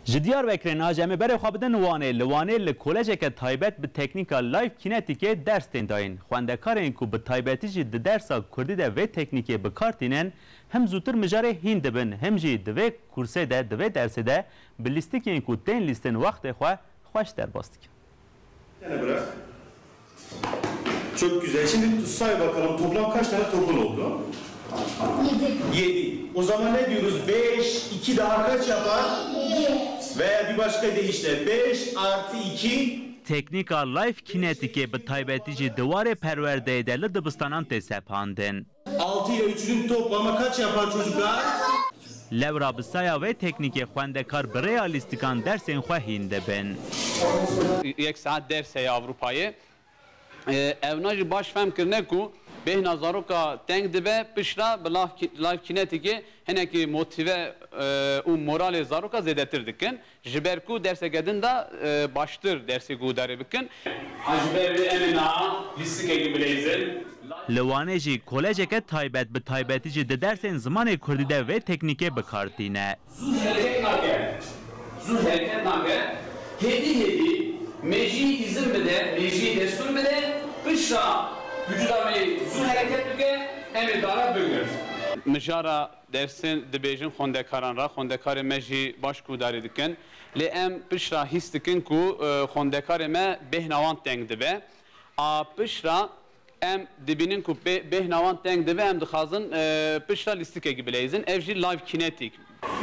Diyarbakır'ın acemi beri xwabidin Wanê li kolejeke taybet bi teknika Life Kinetikê ders tên dayîn. Xwendekarên ku bi taybetî jî di dersa Kurdî de vê teknikê bikartînin hem zûtir mijarê hîn dibin hem jî di vê kursê de di vê dersê de bi lîstikên ku tên lîstin wextê xwe xweş derbas dikin. Bırak. Çok güzel. Şimdi say bakalım toplam kaç tane topun oldu? 7. O zaman ne diyoruz? 5, 2 daha kaç yapar? 7. Veya bir başka deyişle 5 artı 2. Teknika Life Kinetikê bi taybetî jî diwarê perwerdeyê de li dibistanan tê sepandin. 6 ile 3'ün toplamı kaç yapar çocuklar? Lewra bi saya vê teknikê xwendekar bi rêya lîstikan dersên xwe hîn dibin. Yek saat ders heye Avrupayê. Evna jî baş fehm kirine ku bêhna zaroka teng dibe pişra bi Life Kinetikê hinekî motive û moralê zaroka zêdetir dikin. Ji ber ku derseke din da baştir dersê gudarê bikin. Ji ber vê em ê na lîstikekî bilêzin. Li Wanê jî kolejeke taybet bi taybetî jî di dersên zimanê Kurdî de vê teknikê bikartîne. Zû hereket nake. Zû hereket nake. Hêdî mecî izin bide, mecî destur bide, pişra vücuda me zû hareket bike, em ê dara bigir. Mijara dersên dibêjin xwendekaran ra, xwendekarê me jî baş gudarî dikin. Lê em pişra hîs dikin ku xwendekarê me bêhna wan teng dibe. A pişra em dibînin ku bêhna wan teng dibe, em dixwazin pişra lîstikekî bilêzin. Ev jî Life Kinetik.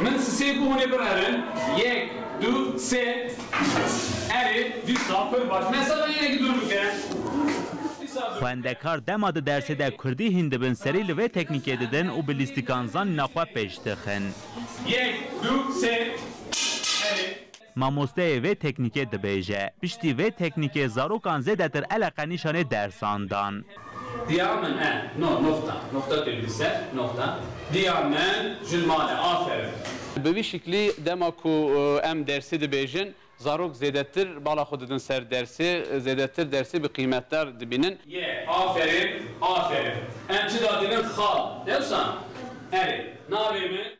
Min sisê ku hûn ê biherin, 1, 2, 3, erê, dîsa pir baş. Mesela yenekî dur bike. Xwendekar dema di dersê de Kurdî hîn dibin serî li vê teknikê didin û bi lîstikan zanîna xwe pêş dixin. 1, 2, 3, erê. Mamosteyê vê teknikê dibêje. Piştî vê teknikê zarokan zêdetir eleqe nîşanê dersandan. Diyamen nokta tebdise nokta. Diyamen jilmane aferin. Bi vî şeklî dema ku em dersê dibêjin zarok zêdetir bala xwe didin ser dersê zêdetir dersê bi qîmetdar dibînin. Ye aferin aferin. Em çi dadînin xal. Dewsan erê navê min